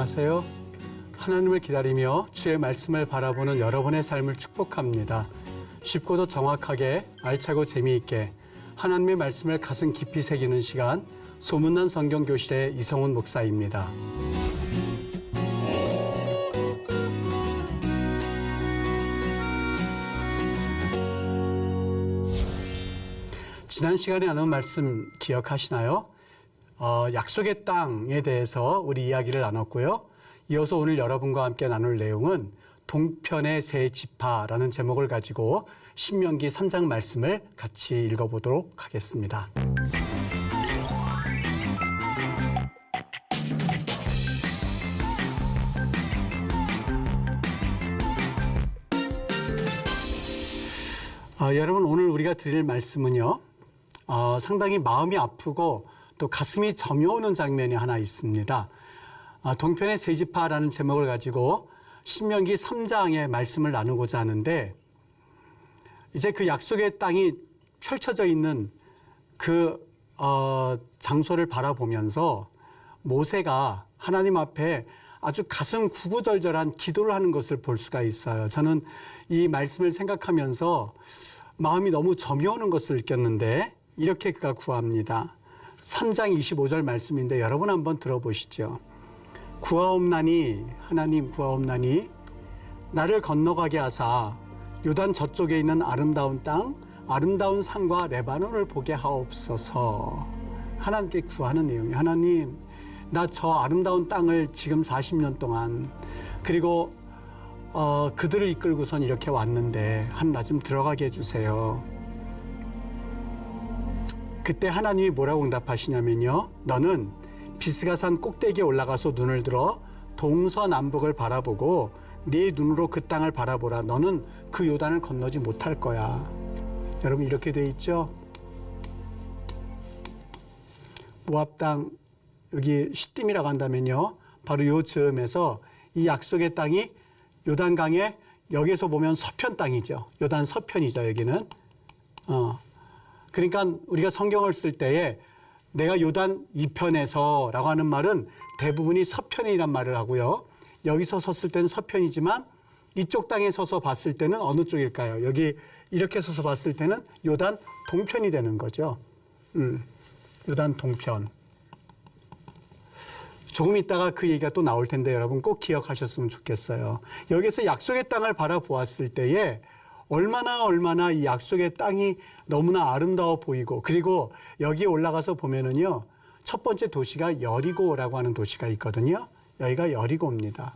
안녕하세요. 하나님을 기다리며 주의 말씀을 바라보는 여러분의 삶을 축복합니다. 쉽고도 정확하게 알차고 재미있게 하나님의 말씀을 가슴 깊이 새기는 시간, 소문난 성경교실의 이성훈 목사입니다. 지난 시간에 나눈 말씀 기억하시나요? 약속의 땅에 대해서 우리 이야기를 나눴고요. 이어서 오늘 여러분과 함께 나눌 내용은 동편의 세 지파라는 제목을 가지고 신명기 3장 말씀을 같이 읽어보도록 하겠습니다. 여러분, 오늘 우리가 드릴 말씀은요, 상당히 마음이 아프고 또 가슴이 저며오는 장면이 하나 있습니다. 동편의 세 지파라는 제목을 가지고 신명기 3장의 말씀을 나누고자 하는데, 이제 그 약속의 땅이 펼쳐져 있는 그 장소를 바라보면서 모세가 하나님 앞에 아주 가슴 구구절절한 기도를 하는 것을 볼 수가 있어요. 저는 이 말씀을 생각하면서 마음이 너무 저며오는 것을 느꼈는데, 이렇게 그가 구합니다. 3장 25절 말씀인데 여러분 한번 들어보시죠. 구하옵나니, 하나님 구하옵나니 나를 건너가게 하사 요단 저쪽에 있는 아름다운 땅, 아름다운 산과 레바논을 보게 하옵소서. 하나님께 구하는 내용이에요. 하나님, 나 저 아름다운 땅을 지금 40년 동안, 그리고 그들을 이끌고선 이렇게 왔는데 나 좀 들어가게 해주세요. 그때 하나님이 뭐라고 응답하시냐면요, 너는 비스가산 꼭대기에 올라가서 눈을 들어 동서남북을 바라보고 네 눈으로 그 땅을 바라보라. 너는 그 요단을 건너지 못할 거야. 여러분, 이렇게 돼 있죠? 모압 땅, 여기 시딤이라고 한다면요, 바로 요 즈음에서 이 약속의 땅이 요단강의, 여기서 보면 서편 땅이죠. 요단 서편이죠, 여기는. 그러니까 우리가 성경을 쓸 때에 내가 요단 이편에서 라고 하는 말은 대부분이 서편이란 말을 하고요. 여기서 섰을 때는 서편이지만 이쪽 땅에 서서 봤을 때는 어느 쪽일까요? 여기 이렇게 서서 봤을 때는 요단 동편이 되는 거죠. 요단 동편. 조금 있다가 그 얘기가 또 나올 텐데 여러분 꼭 기억하셨으면 좋겠어요. 여기서 약속의 땅을 바라보았을 때에 얼마나 이 약속의 땅이 너무나 아름다워 보이고, 그리고 여기에 올라가서 보면은요, 첫 번째 도시가 여리고라고 하는 도시가 있거든요. 여기가 여리고입니다.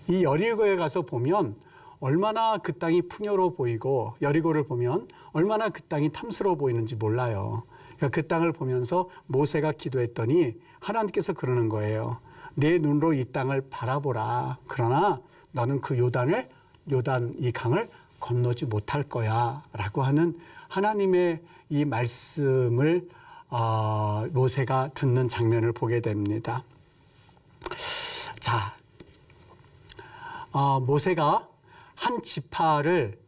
이 여리고에 가서 보면 얼마나 그 땅이 풍요로워 보이고, 여리고를 보면 얼마나 그 땅이 탐스러워 보이는지 몰라요. 그러니까 그 땅을 보면서 모세가 기도했더니 하나님께서 그러는 거예요. 내 눈으로 이 땅을 바라보라. 그러나 너는 그 요단 이 강을 건너지 못할 거야 라고 하는 하나님의 이 말씀을 모세가 듣는 장면을 보게 됩니다. 자, 모세가 한 지파를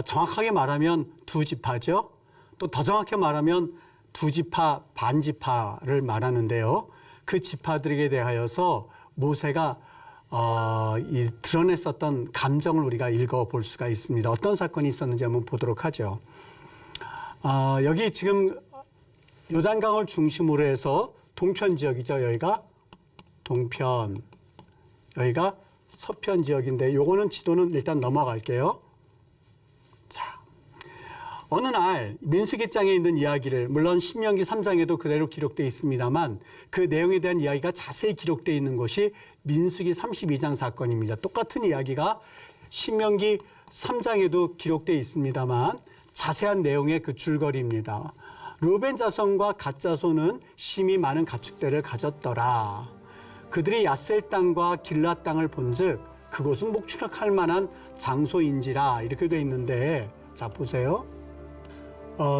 정확하게 말하면 두 지파죠. 또 더 정확히 말하면 두 지파, 반 지파를 말하는데요. 그 지파들에게 대하여서 모세가 드러냈었던 감정을 우리가 읽어볼 수가 있습니다. 어떤 사건이 있었는지 한번 보도록 하죠. 여기 지금 요단강을 중심으로 해서 동편 지역이죠. 여기가 동편, 여기가 서편 지역인데 요거는 지도는 일단 넘어갈게요. 자, 어느 날 민수기장에 있는 이야기를, 물론 신명기 3장에도 그대로 기록되어 있습니다만 그 내용에 대한 이야기가 자세히 기록되어 있는 것이 민수기 32장 사건입니다. 똑같은 이야기가 신명기 3장에도 기록되어 있습니다만 자세한 내용의 그 줄거리입니다. 르우벤 자손과 갓 자손은 심히 많은 가축대를 가졌더라. 그들이 야셀 땅과 길랏 땅을 본즉 그곳은 목축할 만한 장소인지라, 이렇게 되어 있는데, 자 보세요.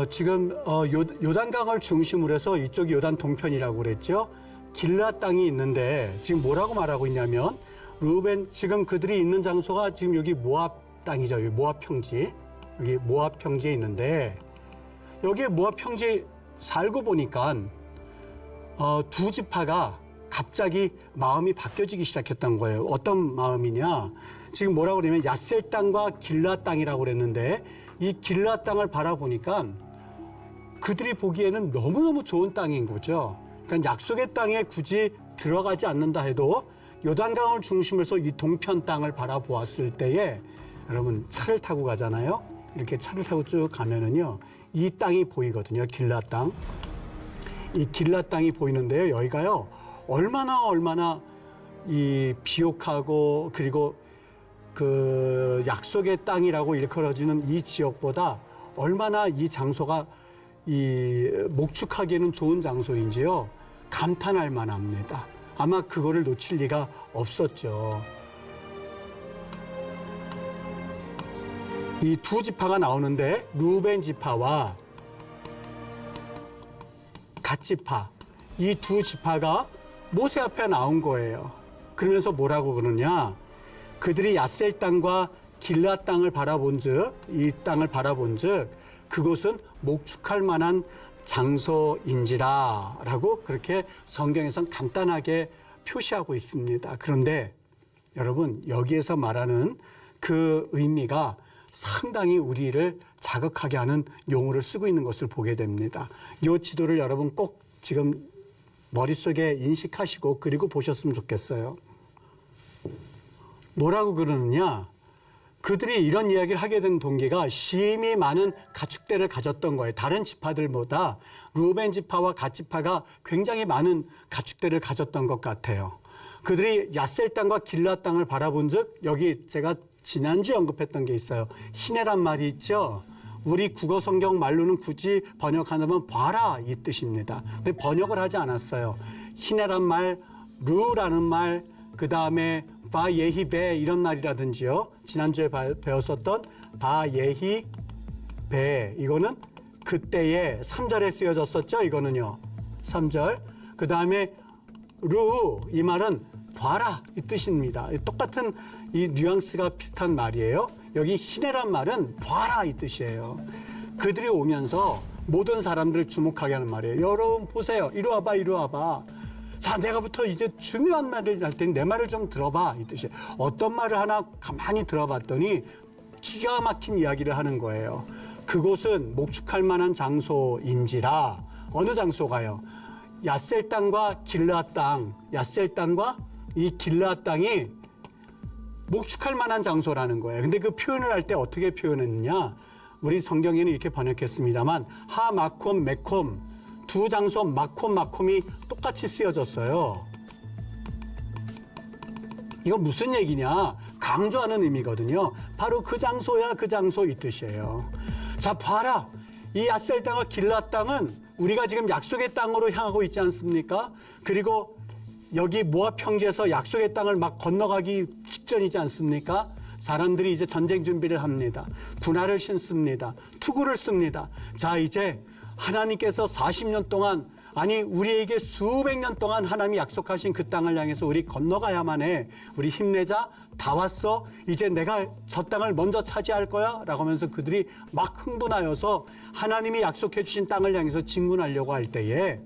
지금 요단강을 중심으로 해서 이쪽이 요단 동편이라고 그랬죠. 길랏 땅이 있는데 지금 뭐라고 말하고 있냐면, 르우벤, 지금 그들이 있는 장소가 지금 여기 모압 땅이죠. 여기 모압 평지, 여기 모압 평지에 있는데, 여기에 모압 평지에 살고 보니까 두 지파가 갑자기 마음이 바뀌어지기 시작했던 거예요. 어떤 마음이냐? 지금 뭐라고 그러냐면 야셀 땅과 길라 땅이라고 그랬는데 이 길라 땅을 바라보니까 그들이 보기에는 너무너무 좋은 땅인 거죠. 그러니까 약속의 땅에 굳이 들어가지 않는다 해도 요단강을 중심으로 해서 이 동편 땅을 바라보았을 때에 여러분 차를 타고 가잖아요. 이렇게 차를 타고 쭉 가면은요. 이 땅이 보이거든요. 길라 땅. 이 길라 땅이 보이는데요. 여기가요. 얼마나 이 비옥하고 그리고 그 약속의 땅이라고 일컬어지는 이 지역보다 얼마나 이 장소가 이 목축하기에는 좋은 장소인지요. 감탄할 만합니다. 아마 그거를 놓칠 리가 없었죠. 이 두 지파가 나오는데 루벤 지파와 갓 지파 이 두 지파가 모세 앞에 나온 거예요. 그러면서 뭐라고 그러냐? 그들이 야셀 땅과 길라 땅을 바라본즉 이 땅을 바라본즉 그곳은 목축할 만한 장소인지라라고 그렇게 성경에선 간단하게 표시하고 있습니다. 그런데 여러분 여기에서 말하는 그 의미가 상당히 우리를 자극하게 하는 용어를 쓰고 있는 것을 보게 됩니다. 이 지도를 여러분 꼭 지금 머릿속에 인식하시고 그리고 보셨으면 좋겠어요. 뭐라고 그러느냐? 그들이 이런 이야기를 하게 된 동기가 심히 많은 가축대를 가졌던 거예요. 다른 지파들보다 루벤 지파와 갓 지파가 굉장히 많은 가축대를 가졌던 것 같아요. 그들이 야셀 땅과 길라 땅을 바라본즉 여기 제가 지난주에 언급했던 게 있어요. 희내란 말이 있죠. 우리 국어 성경 말로는 굳이 번역한다면 봐라 이 뜻입니다. 근데 번역을 하지 않았어요. 희내란 말, 루라는 말, 그 다음에 바예히베 이런 말이라든지요. 지난주에 배웠었던 바예히베 이거는 그때에 3절에 쓰여졌었죠. 이거는요. 3절. 그 다음에 루 이 말은 봐라 이 뜻입니다. 똑같은 이 뉘앙스가 비슷한 말이에요. 여기 희내란 말은 봐라 이 뜻이에요. 그들이 오면서 모든 사람들을 주목하게 하는 말이에요. 여러분 보세요. 이리 와봐 이리 와봐. 자, 내가부터 이제 중요한 말을 할 테니 내 말을 좀 들어봐 이 뜻이에요. 어떤 말을 하나 가만히 들어봤더니 기가 막힌 이야기를 하는 거예요. 그곳은 목축할 만한 장소인지라. 어느 장소가요? 야셀 땅과 길라 땅, 야셀 땅과 이 길라 땅이 목축할 만한 장소라는 거예요. 근데 그 표현을 할 때 어떻게 표현했느냐? 우리 성경에는 이렇게 번역했습니다만 하마콤 메콤 두 장소 마콤이 똑같이 쓰여졌어요. 이거 무슨 얘기냐? 강조하는 의미거든요. 바로 그 장소야 그 장소 이 뜻이에요. 자 봐라. 이 야셀 땅과 길라 땅은 우리가 지금 약속의 땅으로 향하고 있지 않습니까? 그리고 여기 모압 평지에서 약속의 땅을 막 건너가기 직전이지 않습니까? 사람들이 이제 전쟁 준비를 합니다. 군화를 신습니다. 투구를 씁니다. 자, 이제 하나님께서 40년 동안 아니 우리에게 수백 년 동안 하나님이 약속하신 그 땅을 향해서 우리 건너가야만 해. 우리 힘내자. 다 왔어. 이제 내가 저 땅을 먼저 차지할 거야. 라고 하면서 그들이 막 흥분하여서 하나님이 약속해 주신 땅을 향해서 진군하려고 할 때에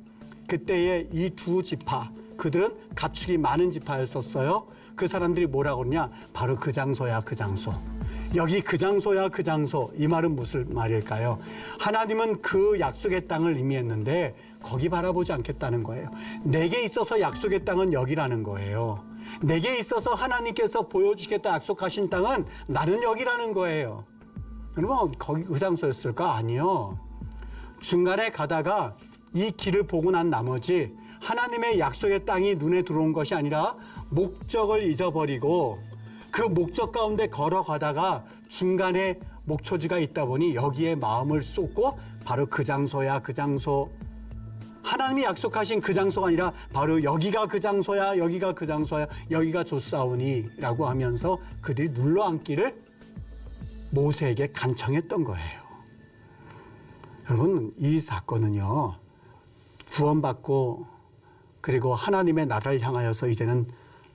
그때에 이 두 지파 그들은 가축이 많은 지파였었어요. 그 사람들이 뭐라고 그러냐? 바로 그 장소야 그 장소. 여기 그 장소야 그 장소. 이 말은 무슨 말일까요? 하나님은 그 약속의 땅을 의미했는데 거기 바라보지 않겠다는 거예요. 내게 있어서 약속의 땅은 여기라는 거예요. 내게 있어서 하나님께서 보여주겠다 약속하신 땅은 나는 여기라는 거예요. 여러분 거기 그 장소였을까? 아니요. 중간에 가다가 이 길을 보고 난 나머지 하나님의 약속의 땅이 눈에 들어온 것이 아니라 목적을 잊어버리고 그 목적 가운데 걸어가다가 중간에 목초지가 있다 보니 여기에 마음을 쏟고 바로 그 장소야 그 장소. 하나님이 약속하신 그 장소가 아니라 바로 여기가 그 장소야 여기가 그 장소야 여기가 좋사오니 라고 하면서 그들이 눌러앉기를 모세에게 간청했던 거예요. 여러분 이 사건은요 구원받고 그리고 하나님의 나라를 향하여서 이제는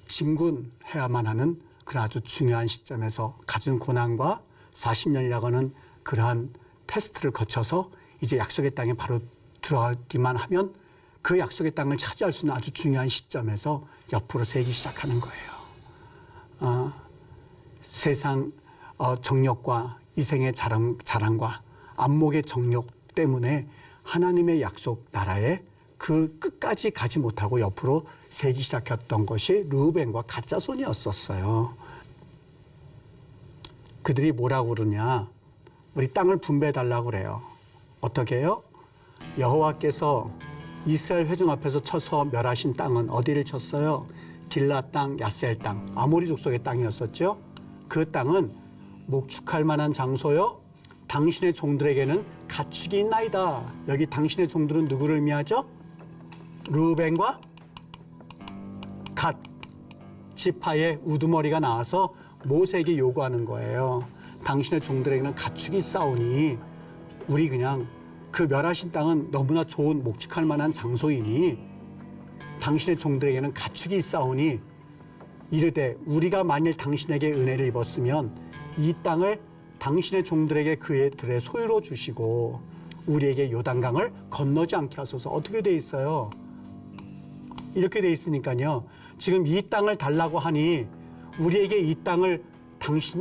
진군해야만 하는 그런 아주 중요한 시점에서 가진 고난과 40년이라고 하는 그러한 테스트를 거쳐서 이제 약속의 땅에 바로 들어가기만 하면 그 약속의 땅을 차지할 수 있는 아주 중요한 시점에서 옆으로 세기 시작하는 거예요. 세상 정욕과 이생의 자랑과 안목의 정욕 때문에 하나님의 약속 나라에 그 끝까지 가지 못하고 옆으로 세기 시작했던 것이 르우벤과 갓자손이었었어요. 그들이 뭐라고 그러냐? 우리 땅을 분배해달라고 그래요. 어떻게 해요? 여호와께서 이스라엘 회중 앞에서 쳐서 멸하신 땅은 어디를 쳤어요? 길라 땅, 야셀 땅, 아모리 족속의 땅이었었죠. 그 땅은 목축할 만한 장소요. 당신의 종들에게는 가축이 있나이다. 여기 당신의 종들은 누구를 의미하죠? 르우벤과 갓 지파의 우두머리가 나와서 모세에게 요구하는 거예요. 당신의 종들에게는 가축이 있사오니 우리 그냥 그 멸하신 땅은 너무나 좋은 목축할 만한 장소이니 당신의 종들에게는 가축이 있사오니 이르되 우리가 만일 당신에게 은혜를 입었으면 이 땅을 당신의 종들에게 그들의 소유로 주시고 우리에게 요단강을 건너지 않게 하소서. 어떻게 돼 있어요? 이렇게 돼 있으니까요. 지금 이 땅을 달라고 하니 우리에게 이 땅을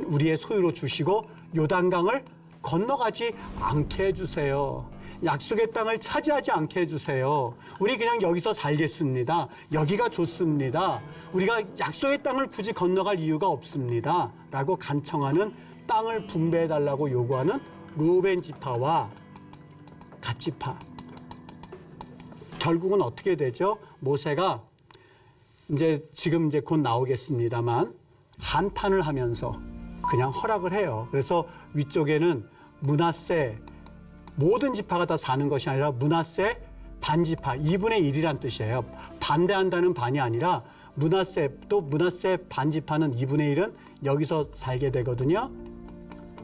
우리의 소유로 주시고 요단강을 건너가지 않게 해주세요. 약속의 땅을 차지하지 않게 해주세요. 우리 그냥 여기서 살겠습니다. 여기가 좋습니다. 우리가 약속의 땅을 굳이 건너갈 이유가 없습니다. 라고 간청하는 땅을 분배해달라고 요구하는 르우벤 지파와 갓 지파. 결국은 어떻게 되죠? 모세가 지금 곧 나오겠습니다만 한탄을 하면서 그냥 허락을 해요. 그래서 위쪽에는 므낫세 모든 지파가 다 사는 것이 아니라 므낫세 반지파 2분의 1이란 뜻이에요. 반대한다는 반이 아니라 므낫세 반지파는 2분의 1은 여기서 살게 되거든요.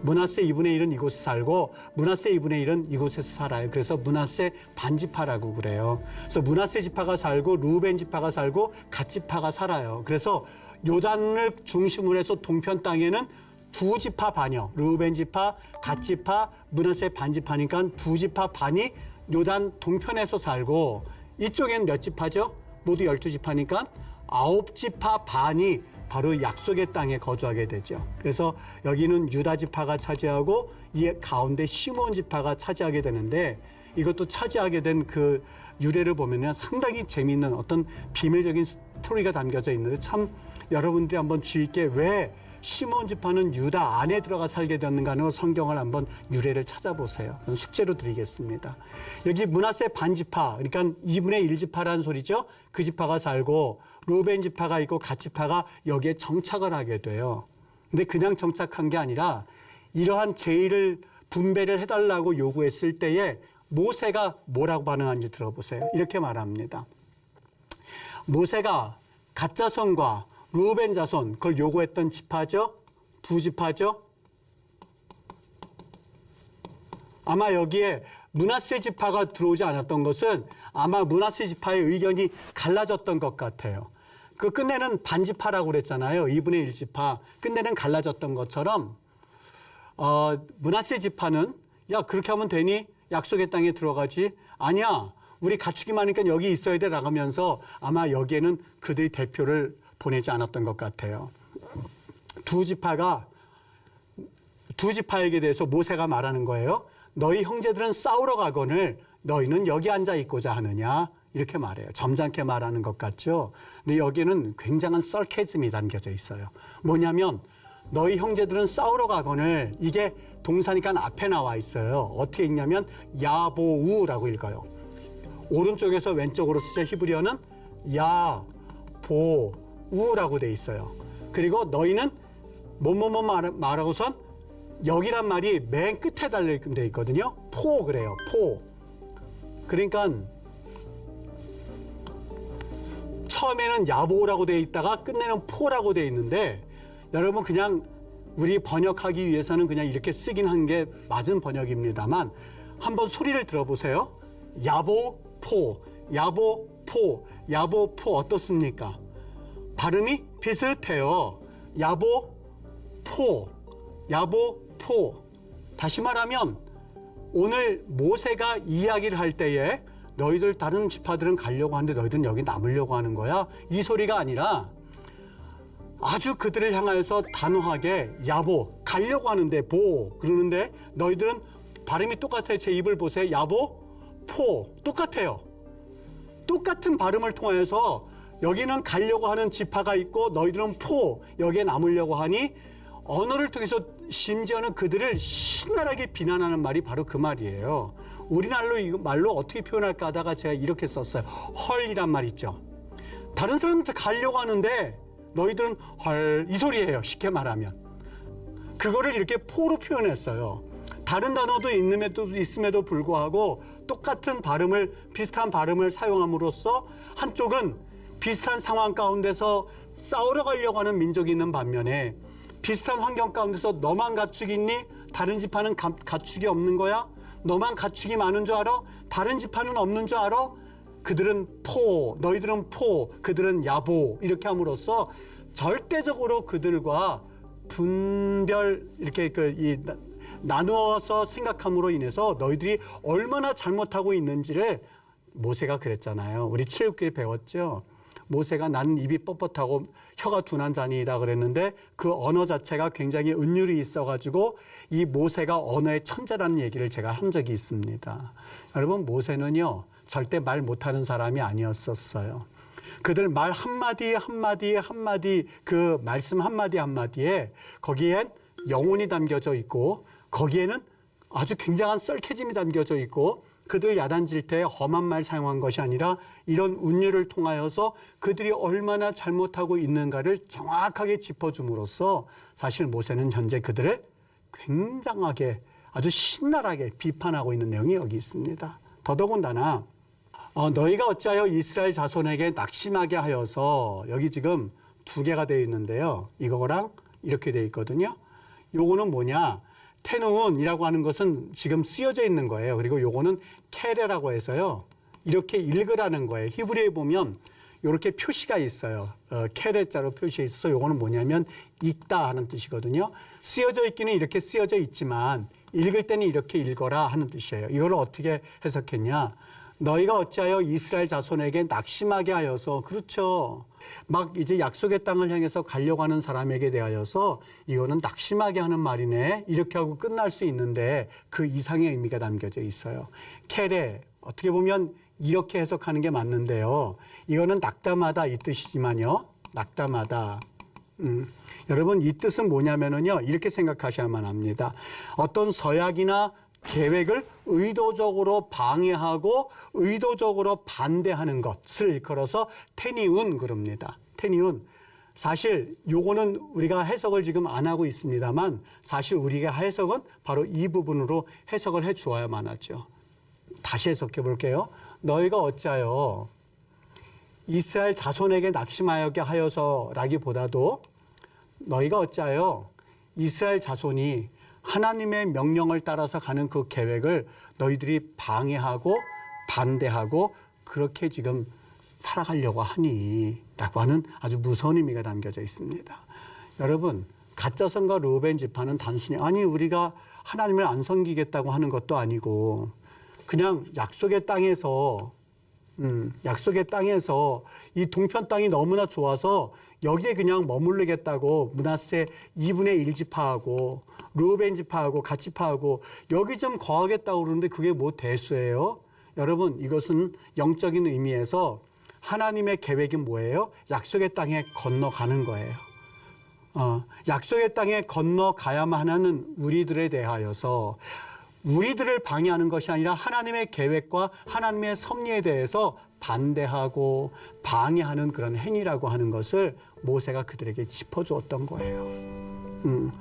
므낫세 2분의 1은 이곳에 살고 므낫세 2분의 1은 이곳에서 살아요. 그래서 므낫세 반지파라고 그래요. 그래서 므낫세 지파가 살고 르우벤 지파가 살고 갓 지파가 살아요. 그래서 요단을 중심으로 해서 동편 땅에는 두 지파 반이요. 르우벤 지파, 갓 지파, 므낫세 반지파니까 두 지파 반이 요단 동편에서 살고 이쪽에는 몇 지파죠? 모두 12지파니까 9지파 반이 바로 약속의 땅에 거주하게 되죠. 그래서 여기는 유다 지파가 차지하고 이 가운데 시므온 지파가 차지하게 되는데 이것도 차지하게 된 그 유래를 보면요 상당히 재미있는 어떤 비밀적인 스토리가 담겨져 있는데 참 여러분들이 한번 주의 있게 왜 시므온 지파는 유다 안에 들어가 살게 되었는가는 성경을 한번 유래를 찾아보세요. 그건 숙제로 드리겠습니다. 여기 므낫세 반지파, 그러니까 2분의 1지파라는 소리죠. 그 지파가 살고 르우벤 지파가 있고 갓 지파가 여기에 정착을 하게 돼요. 근데 그냥 정착한 게 아니라 이러한 제의를 분배를 해달라고 요구했을 때에 모세가 뭐라고 반응하는지 들어보세요. 이렇게 말합니다. 모세가 갓 자손과 르우벤 자손 그걸 요구했던 지파죠? 두 지파죠? 아마 여기에 므낫세 지파가 들어오지 않았던 것은 아마 므낫세 지파의 의견이 갈라졌던 것 같아요. 그 끝내는 반지파라고 그랬잖아요. 2분의 1지파. 끝내는 갈라졌던 것처럼 므낫세 지파는 야 그렇게 하면 되니? 약속의 땅에 들어가지? 아니야. 우리 가축이 많으니까 여기 있어야 돼 라면서 아마 여기에는 그들이 대표를 보내지 않았던 것 같아요. 두 지파에게 대해서 모세가 말하는 거예요. 너희 형제들은 싸우러 가거늘 너희는 여기 앉아 있고자 하느냐? 이렇게 말해요. 점잖게 말하는 것 같죠? 근데 여기는 굉장한 sarcasm이 담겨져 있어요. 뭐냐면 너희 형제들은 싸우러 가거늘 이게 동사니까 앞에 나와 있어요. 어떻게 읽냐면 야보우라고 읽어요. 오른쪽에서 왼쪽으로 쓰죠. 히브리어는 야보우라고 돼 있어요. 그리고 너희는 뭐뭐뭐 말하고선 여기란 말이 맨 끝에 달려돼 있거든요. 포 그래요. 포. 그러니까 처음에는 야보라고 돼 있다가 끝내는 포라고 돼 있는데 여러분 그냥 우리 번역하기 위해서는 그냥 이렇게 쓰긴 한 게 맞은 번역입니다만 한번 소리를 들어보세요. 야보포, 야보포, 야보포 어떻습니까? 발음이 비슷해요. 야보포, 야보포. 다시 말하면 오늘 모세가 이야기를 할 때에 너희들 다른 지파들은 가려고 하는데 너희들은 여기 남으려고 하는 거야? 이 소리가 아니라 아주 그들을 향하여서 단호하게 야보, 가려고 하는데 보 그러는데 너희들은 발음이 똑같아요. 제 입을 보세요. 야보, 포 똑같아요. 똑같은 발음을 통하여서 여기는 가려고 하는 지파가 있고 너희들은 포 여기에 남으려고 하니 언어를 통해서 심지어는 그들을 신랄하게 비난하는 말이 바로 그 말이에요. 우리나라로 이 말로 어떻게 표현할까 하다가 제가 이렇게 썼어요. 헐이란 말 있죠. 다른 사람한테 가려고 하는데 너희들은 헐 이 소리예요. 쉽게 말하면. 그거를 이렇게 포로 표현했어요. 다른 단어도 있음에도 불구하고 똑같은 발음을 비슷한 발음을 사용함으로써 한쪽은 비슷한 상황 가운데서 싸우러 가려고 하는 민족이 있는 반면에 비슷한 환경 가운데서 너만 가축이 있니? 다른 지파는 가축이 없는 거야? 너만 가축이 많은 줄 알아? 다른 지파는 없는 줄 알아? 그들은 포, 너희들은 포, 그들은 야보 이렇게 함으로써 절대적으로 그들과 분별 이렇게 나누어서 생각함으로 인해서 너희들이 얼마나 잘못하고 있는지를 모세가 그랬잖아요. 우리 출애굽기에 배웠죠. 모세가 나는 입이 뻣뻣하고 혀가 둔한 자니이다 그랬는데 그 언어 자체가 굉장히 은율이 있어가지고 이 모세가 언어의 천재라는 얘기를 제가 한 적이 있습니다. 여러분 모세는요 절대 말 못하는 사람이 아니었었어요. 그들 말 한마디 그 말씀 한마디에 거기엔 영혼이 담겨져 있고 거기에는 아주 굉장한 썰캐짐이 담겨져 있고 그들 야단질 때 험한 말 사용한 것이 아니라 이런 운율을 통하여서 그들이 얼마나 잘못하고 있는가를 정확하게 짚어줌으로써 사실 모세는 현재 그들을 굉장하게 아주 신랄하게 비판하고 있는 내용이 여기 있습니다. 더더군다나 너희가 어찌하여 이스라엘 자손에게 낙심하게 하여서 여기 지금 두 개가 되어 있는데요. 이거랑 이렇게 되어 있거든요. 요거는 뭐냐? 테눈이라고 하는 것은 지금 쓰여져 있는 거예요. 그리고 요거는 케레라고 해서요. 이렇게 읽으라는 거예요. 히브리어에 보면 이렇게 표시가 있어요. 케레자로 표시해 있어서 요거는 뭐냐면 읽다 하는 뜻이거든요. 쓰여져 있기는 이렇게 쓰여져 있지만 읽을 때는 이렇게 읽어라 하는 뜻이에요. 이걸 어떻게 해석했냐? 너희가 어찌하여 이스라엘 자손에게 낙심하게 하여서 그렇죠. 막 이제 약속의 땅을 향해서 가려고 하는 사람에게 대하여서 이거는 낙심하게 하는 말이네. 이렇게 하고 끝날 수 있는데 그 이상의 의미가 담겨져 있어요. 케레 어떻게 보면 이렇게 해석하는 게 맞는데요. 이거는 낙담하다 이 뜻이지만요. 낙담하다. 여러분 이 뜻은 뭐냐면은요. 이렇게 생각하셔야만 합니다. 어떤 서약이나 계획을 의도적으로 방해하고 의도적으로 반대하는 것을 일컬어서 테니운 그럽니다. 테니운. 사실 요거는 우리가 해석을 지금 안 하고 있습니다만 사실 우리가 해석은 바로 이 부분으로 해석을 해 주어야만 하죠. 다시 해석해 볼게요. 너희가 어찌하여 이스라엘 자손에게 낙심하게 하여서라기보다도 너희가 어찌하여 이스라엘 자손이 하나님의 명령을 따라서 가는 그 계획을 너희들이 방해하고 반대하고 그렇게 지금 살아가려고 하니 라고 하는 아주 무서운 의미가 담겨져 있습니다. 여러분 갓자손과 르우벤 지파는 단순히 아니 우리가 하나님을 안 섬기겠다고 하는 것도 아니고 그냥 약속의 땅에서 이 동편 땅이 너무나 좋아서 여기에 그냥 머무르겠다고 므낫세 2분의 1지파하고 르우벤 지파하고 갓 지파하고 여기 좀 거하겠다고 그러는데 그게 뭐 대수예요? 여러분 이것은 영적인 의미에서 하나님의 계획이 뭐예요? 약속의 땅에 건너가는 거예요. 약속의 땅에 건너가야만 하는 우리들에 대하여서 우리들을 방해하는 것이 아니라 하나님의 계획과 하나님의 섭리에 대해서 반대하고 방해하는 그런 행위라고 하는 것을 모세가 그들에게 짚어주었던 거예요.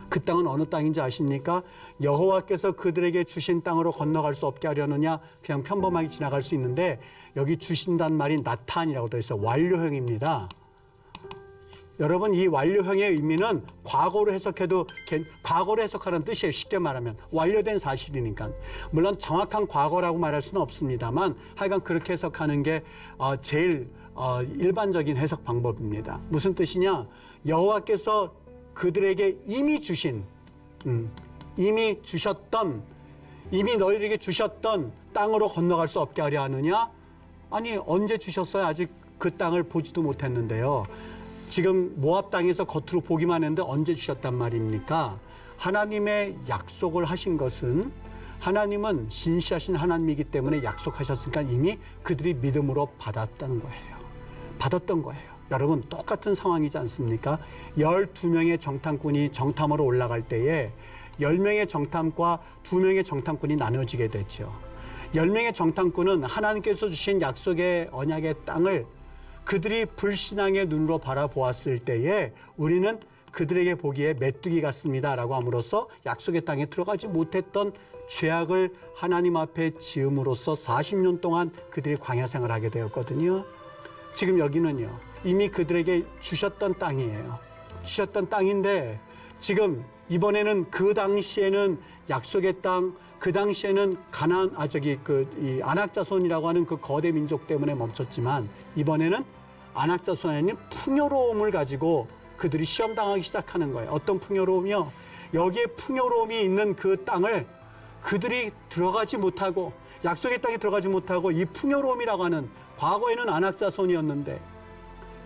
그 땅은 어느 땅인지 아십니까? 여호와께서 그들에게 주신 땅으로 건너갈 수 없게 하려느냐? 그냥 평범하게 지나갈 수 있는데 여기 주신단 말이 나탄이라고 되어 있어요. 완료형입니다. 여러분 이 완료형의 의미는 과거로 해석해도 과거로 해석하는 뜻이에요. 쉽게 말하면 완료된 사실이니까. 물론 정확한 과거라고 말할 수는 없습니다만 하여간 그렇게 해석하는 게 제일 일반적인 해석 방법입니다. 무슨 뜻이냐? 여호와께서 그들에게 이미 이미 너희들에게 주셨던 땅으로 건너갈 수 없게 하려 하느냐? 아니 언제 주셨어요? 아직 그 땅을 보지도 못했는데요. 지금 모압 땅에서 겉으로 보기만 했는데 언제 주셨단 말입니까? 하나님의 약속을 하신 것은 하나님은 신실하신 하나님이기 때문에 약속하셨으니까 이미 그들이 믿음으로 받았다는 거예요. 받았던 거예요. 여러분 똑같은 상황이지 않습니까? 12명의 정탐꾼이 정탐으로 올라갈 때에 10명의 정탐과 2명의 정탐꾼이 나눠지게 되죠. 10명의 정탐꾼은 하나님께서 주신 약속의 언약의 땅을 그들이 불신앙의 눈으로 바라보았을 때에 우리는 그들에게 보기에 메뚜기 같습니다 라고 함으로써 약속의 땅에 들어가지 못했던 죄악을 하나님 앞에 지음으로써 40년 동안 그들이 광야 생활을 하게 되었거든요. 지금 여기는요, 이미 그들에게 주셨던 땅이에요. 주셨던 땅인데 지금 이번에는 그 당시에는 약속의 땅, 그 당시에는 이 안악자손이라고 하는 그 거대 민족 때문에 멈췄지만 이번에는 안악자손이 아닌 풍요로움을 가지고 그들이 시험당하기 시작하는 거예요. 어떤 풍요로움이요? 여기에 풍요로움이 있는 그 땅을 그들이 들어가지 못하고 약속의 땅에 들어가지 못하고 이 풍요로움이라고 하는 과거에는 안악자손이었는데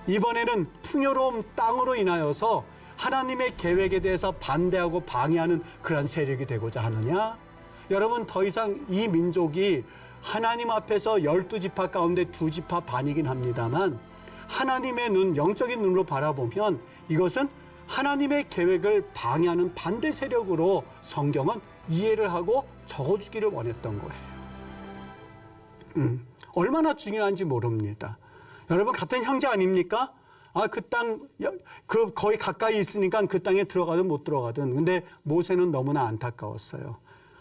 이번에는 풍요로움 땅으로 인하여서 하나님의 계획에 대해서 반대하고 방해하는 그러한 세력이 되고자 하느냐? 여러분 더 이상 이 민족이 하나님 앞에서 12지파 가운데 2지파 반이긴 합니다만 하나님의 눈, 영적인 눈으로 바라보면 이것은 하나님의 계획을 방해하는 반대 세력으로 성경은 이해를 하고 적어주기를 원했던 거예요. 얼마나 중요한지 모릅니다. 여러분 같은 형제 아닙니까? 그 땅, 거의 가까이 있으니까 그 땅에 들어가든 못 들어가든. 근데 모세는 너무나 안타까웠어요.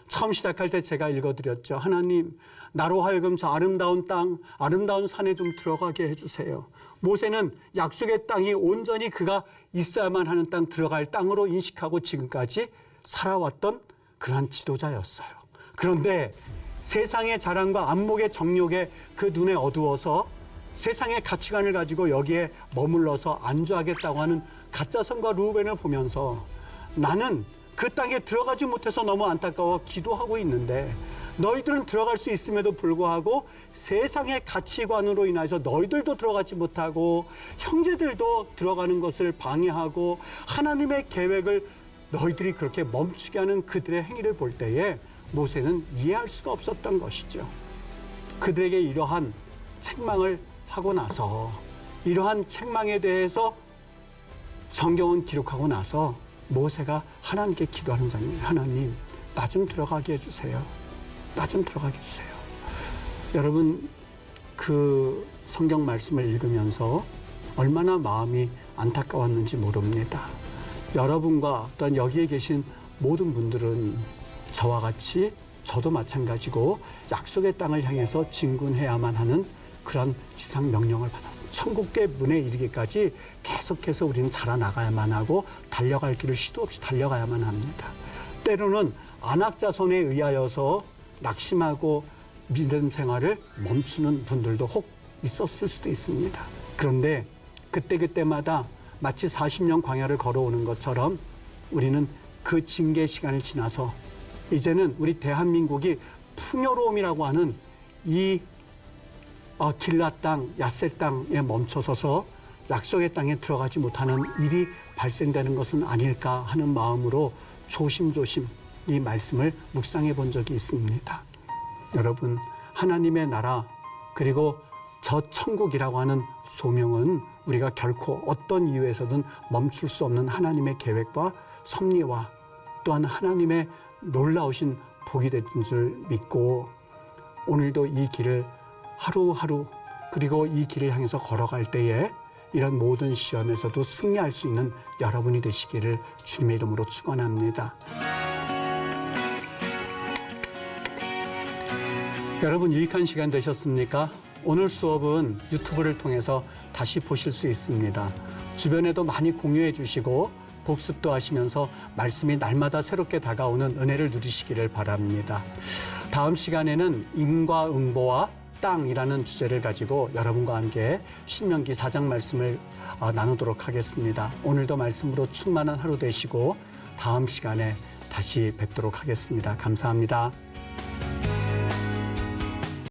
처음 시작할 때 제가 읽어드렸죠. 하나님, 나로 하여금 저 아름다운 땅, 아름다운 산에 좀 들어가게 해주세요. 모세는 약속의 땅이 온전히 그가 있어야만 하는 땅, 들어갈 땅으로 인식하고 지금까지 살아왔던 그러한 지도자였어요. 그런데 세상의 자랑과 안목의 정욕에 그 눈에 어두워서 세상의 가치관을 가지고 여기에 머물러서 안주하겠다고 하는 가짜선과 루벤을 보면서 나는 그 땅에 들어가지 못해서 너무 안타까워 기도하고 있는데 너희들은 들어갈 수 있음에도 불구하고 세상의 가치관으로 인해서 너희들도 들어가지 못하고 형제들도 들어가는 것을 방해하고 하나님의 계획을 너희들이 그렇게 멈추게 하는 그들의 행위를 볼 때에 모세는 이해할 수가 없었던 것이죠. 그들에게 이러한 책망을 하고 나서 이러한 책망에 대해서 성경은 기록하고 나서 모세가 하나님께 기도하는 장면이에요. 하나님, 나 좀 들어가게 해주세요. 나 좀 들어가게 해주세요. 여러분, 그 성경 말씀을 읽으면서 얼마나 마음이 안타까웠는지 모릅니다. 여러분과 또한 여기에 계신 모든 분들은 저와 같이 저도 마찬가지고 약속의 땅을 향해서 진군해야만 하는 그런 지상 명령을 받았습니다. 천국의 문에 이르기까지 계속해서 우리는 자라나가야만 하고 달려갈 길을 시도 없이 달려가야만 합니다. 때로는 안악자손에 의하여서 낙심하고 믿음 생활을 멈추는 분들도 혹 있었을 수도 있습니다. 그런데 그때마다 마치 40년 광야를 걸어오는 것처럼 우리는 그 징계 시간을 지나서 이제는 우리 대한민국이 풍요로움이라고 하는 이 길라 땅, 야세 땅에 멈춰서서 약속의 땅에 들어가지 못하는 일이 발생되는 것은 아닐까 하는 마음으로 조심조심 이 말씀을 묵상해 본 적이 있습니다. 여러분, 하나님의 나라 그리고 저 천국이라고 하는 소명은 우리가 결코 어떤 이유에서든 멈출 수 없는 하나님의 계획과 섭리와 또한 하나님의 놀라우신 복이 된 줄 믿고 오늘도 이 길을 하루하루 그리고 이 길을 향해서 걸어갈 때에 이런 모든 시험에서도 승리할 수 있는 여러분이 되시기를 주님의 이름으로 축원합니다. 여러분 유익한 시간 되셨습니까? 오늘 수업은 유튜브를 통해서 다시 보실 수 있습니다. 주변에도 많이 공유해 주시고 복습도 하시면서 말씀이 날마다 새롭게 다가오는 은혜를 누리시기를 바랍니다. 다음 시간에는 인과응보와 땅이라는 주제를 가지고 여러분과 함께 신명기 4장 말씀을 나누도록 하겠습니다. 오늘도 말씀으로 충만한 하루 되시고 다음 시간에 다시 뵙도록 하겠습니다. 감사합니다.